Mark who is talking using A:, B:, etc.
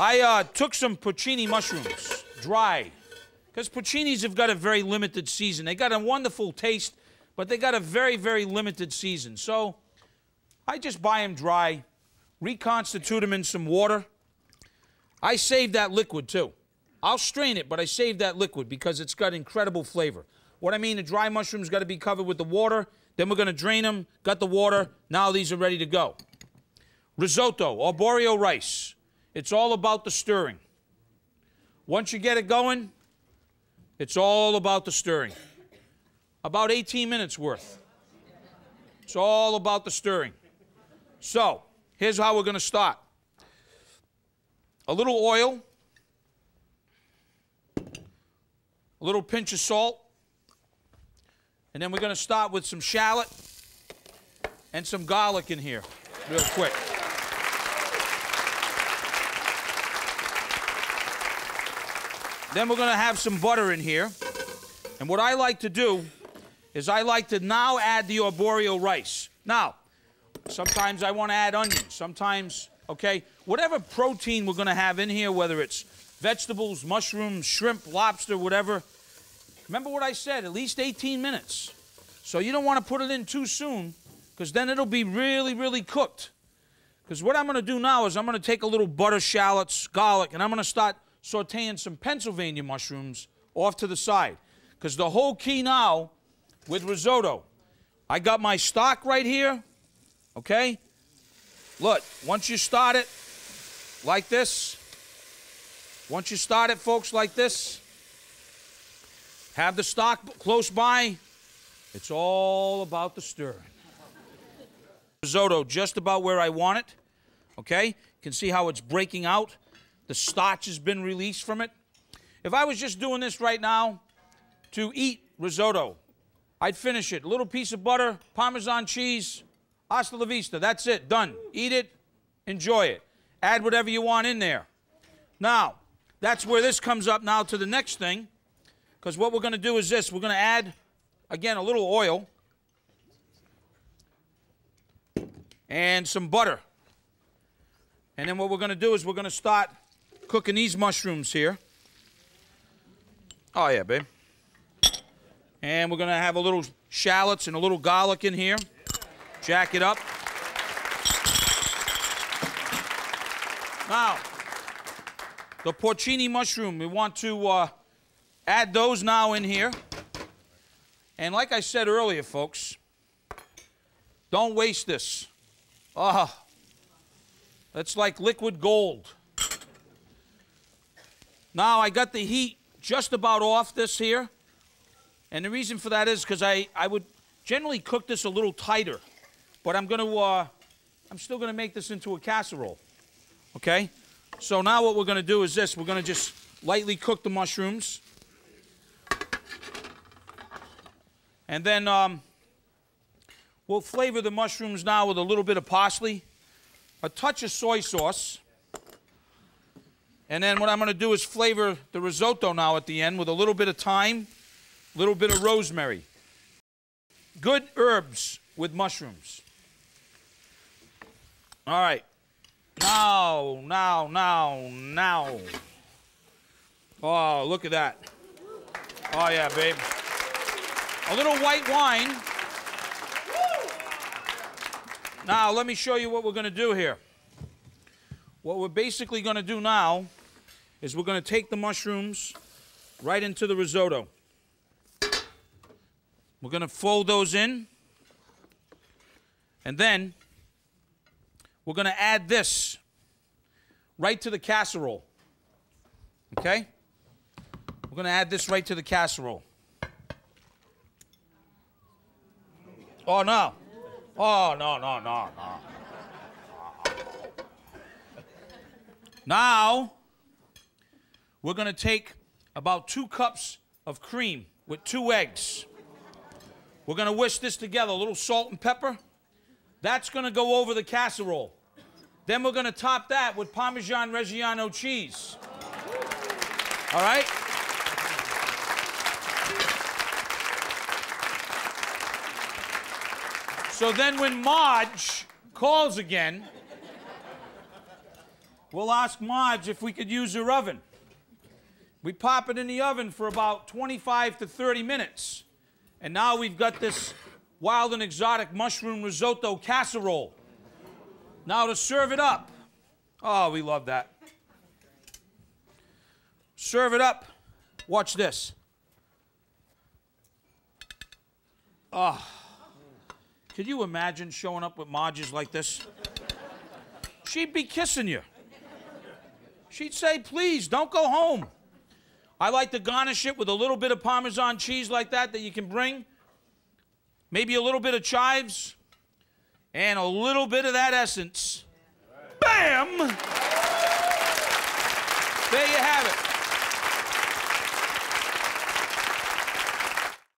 A: I took some porcini mushrooms, dry, because porcinis have got a very limited season. They got a wonderful taste, but they got a very, very limited season. So I just buy them dry, reconstitute them in some water. I save that liquid too. I'll strain it, but I save that liquid because it's got incredible flavor. What I mean, the dry mushrooms got to be covered with the water. Then we're going to drain them, got the water. Now these are ready to go. Risotto, Arborio rice. It's all about the stirring. Once you get it going, it's all about the stirring. About 18 minutes worth. It's all about the stirring. So, here's how we're going to start. A little oil, a little pinch of salt, and then we're going to start with some shallot and some garlic in here real quick. Then we're going to have some butter in here. And what I like to do is I like to now add the arborio rice. Now, sometimes I want to add onions. Sometimes, okay, whatever protein we're going to have in here, whether it's vegetables, mushrooms, shrimp, lobster, whatever. Remember what I said, at least 18 minutes. So you don't want to put it in too soon because then it'll be really, really cooked. Because what I'm going to do now is I'm going to take a little butter, shallots, garlic, and I'm going to start sauteing some Pennsylvania mushrooms off to the side. Because the whole key now with risotto, I got my stock right here, okay? Look, once you start it like this, once you start it, folks, like this, have the stock close by, it's all about the stirring. Risotto just about where I want it, okay? You can see how it's breaking out. The starch has been released from it. If I was just doing this right now to eat risotto, I'd finish it. A little piece of butter, Parmesan cheese, hasta la vista. That's it, done. Eat it, enjoy it. Add whatever you want in there. Now, that's where this comes up now to the next thing, because what we're going to do is this. We're going to add, again, a little oil and some butter. And then what we're going to do is we're going to start cooking these mushrooms here. Oh, yeah, babe. And we're going to have a little shallots and a little garlic in here. Jack it up. Now, the porcini mushroom, we want to add those now in here. And like I said earlier, folks, don't waste this. Ah, that's like liquid gold. Now, I got the heat just about off this here. And the reason for that is because I would generally cook this a little tighter. But I'm still going to make this into a casserole. Okay? So now what we're going to do is this. We're going to just lightly cook the mushrooms. And then we'll flavor the mushrooms now with a little bit of parsley, a touch of soy sauce. And then what I'm going to do is flavor the risotto now at the end with a little bit of thyme, a little bit of rosemary. Good herbs with mushrooms. All right. Now. Oh, look at that. Oh, yeah, babe. A little white wine. Now, let me show you what we're going to do here. What we're basically going to do now is we're going to take the mushrooms right into the risotto. We're going to fold those in. And then we're going to add this right to the casserole. Okay? We're going to add this right to the casserole. Oh, no. Oh, no. Now, we're going to take about 2 cups of cream with 2 eggs. We're going to whisk this together, a little salt and pepper. That's going to go over the casserole. Then we're going to top that with Parmesan Reggiano cheese. All right? So then when Marge calls again, we'll ask Marge if we could use her oven. We pop it in the oven for about 25 to 30 minutes. And now we've got this wild and exotic mushroom risotto casserole. Now to serve it up. Oh, we love that. Serve it up. Watch this. Oh. Could you imagine showing up with Marges like this? She'd be kissing you. She'd say, please, don't go home. I like to garnish it with a little bit of Parmesan cheese like that you can bring. Maybe a little bit of chives. And a little bit of that essence. Bam! There you have it.